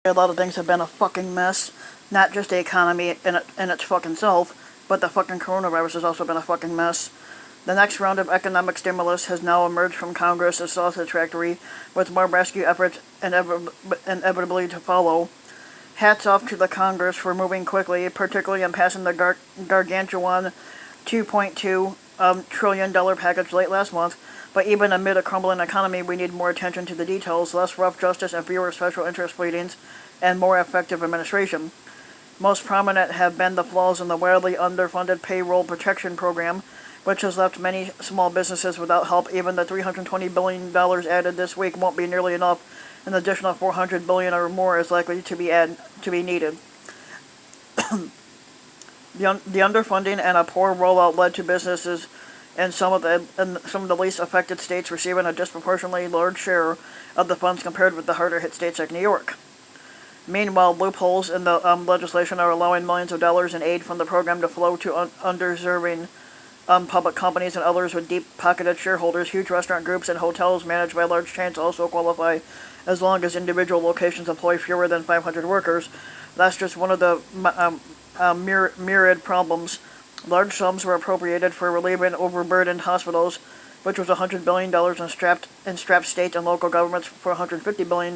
A lot of things have been a fucking mess. Not just the economy in its fucking self, but the fucking coronavirus has also been a fucking mess. The next round of economic stimulus has now emerged from Congress as sausage factory, with more rescue efforts inevitably to follow. Hats off to the Congress for moving quickly, particularly in passing the gargantuan $2.2 trillion package late last month. But even amid a crumbling economy, we need more attention to the details, less rough justice and fewer special interest pleadings, and more effective administration. Most prominent have been the flaws in the wildly underfunded Payroll Protection Program, which has left many small businesses without help. Even the $320 billion added this week won't be nearly enough. An additional $400 billion or more is likely to be needed. The underfunding and a poor rollout led to businesses in some of the least affected states receiving a disproportionately large share of the funds compared with the harder hit states like New York. Meanwhile, loopholes in the legislation are allowing millions of dollars in aid from the program to flow to undeserving public companies and others with deep-pocketed shareholders. Huge restaurant groups and hotels managed by large chains also qualify, as long as individual locations employ fewer than 500 workers. That's just one of the myriad problems. Large sums were appropriated for relieving overburdened hospitals, which was $100 billion, and strapped state and local governments for $150 billion.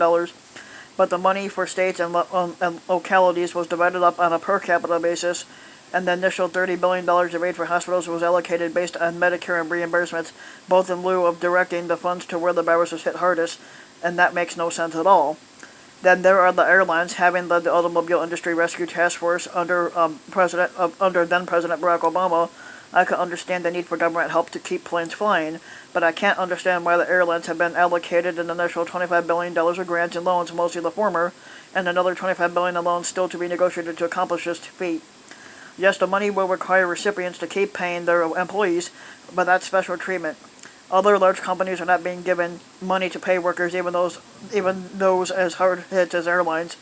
But the money for states and localities was divided up on a per capita basis, and the initial $30 billion of aid for hospitals was allocated based on Medicare and reimbursements, both in lieu of directing the funds to where the virus was hit hardest, and that makes no sense at all. Then there are the airlines, having led the Automobile Industry Rescue Task Force under then-President Barack Obama. I can understand the need for government help to keep planes flying, but I can't understand why the airlines have been allocated an initial $25 billion of grants and loans, mostly the former, and another $25 billion in loans still to be negotiated to accomplish this feat. Yes, the money will require recipients to keep paying their employees, but that's special treatment. Other large companies are not being given money to pay workers, even those as hard hit as airlines.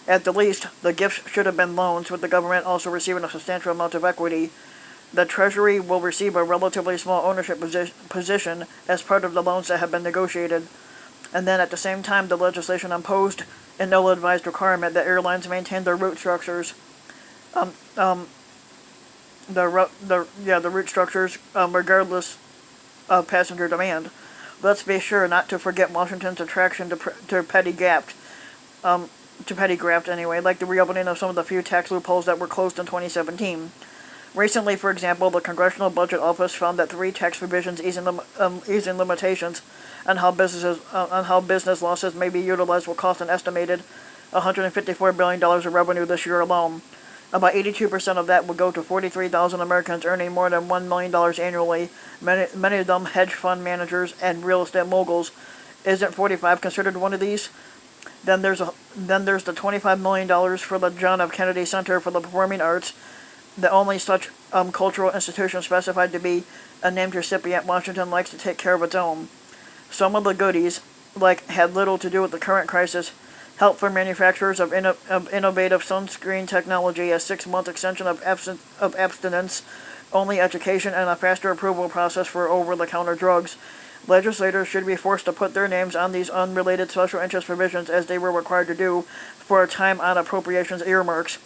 At the least, the gifts should have been loans, with the government also receiving a substantial amount of equity. The Treasury will receive a relatively small ownership position as part of the loans that have been negotiated. And then at the same time, the legislation imposed an ill-advised requirement that airlines maintain their route structures. The route structures, regardless of passenger demand. Let's be sure not to forget Washington's attraction to petty graft, like the reopening of some of the few tax loopholes that were closed in 2017. Recently, for example, the Congressional Budget Office found that 3 tax provisions easing limitations on how business losses may be utilized will cost an estimated $154 billion of revenue this year alone. About 82% of that will go to 43,000 Americans earning more than $1 million annually, many of them hedge fund managers and real estate moguls. Isn't 45 considered one of these? Then there's the $25 million for the John F. Kennedy Center for the Performing Arts, the only such cultural institution specified to be a named recipient. Washington likes to take care of its own. Some of the goodies, had little to do with the current crisis. Help for manufacturers of innovative sunscreen technology, a 6-month extension of abstinence, only education, and a faster approval process for over-the-counter drugs. Legislators should be forced to put their names on these unrelated special interest provisions, as they were required to do for a time on appropriations earmarks.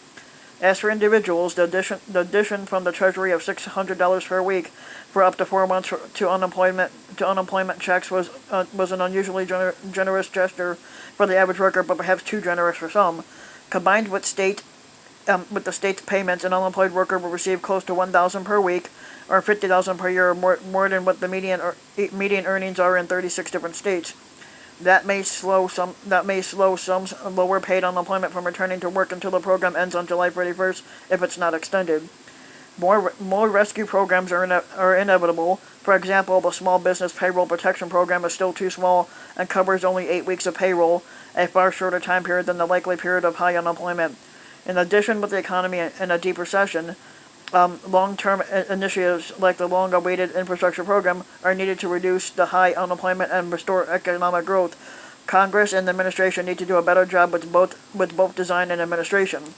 As for individuals, the addition from the Treasury of $600 per week for up to 4 months to unemployment checks was an unusually generous gesture for the average worker, but perhaps too generous for some. Combined with the state's payments, an unemployed worker will receive close to $1,000 per week, or $50,000 per year, more than what the median earnings are in 36 different states. That may slow some lower paid unemployment from returning to work until the program ends on July 31st, if it's not extended. More rescue programs are inevitable. For example, the Small Business Payroll Protection Program is still too small and covers only 8 weeks of payroll, a far shorter time period than the likely period of high unemployment. In addition, with the economy in a deep recession, long-term initiatives like the long-awaited infrastructure program are needed to reduce the high unemployment and restore economic growth. Congress and the administration need to do a better job with both design and administration.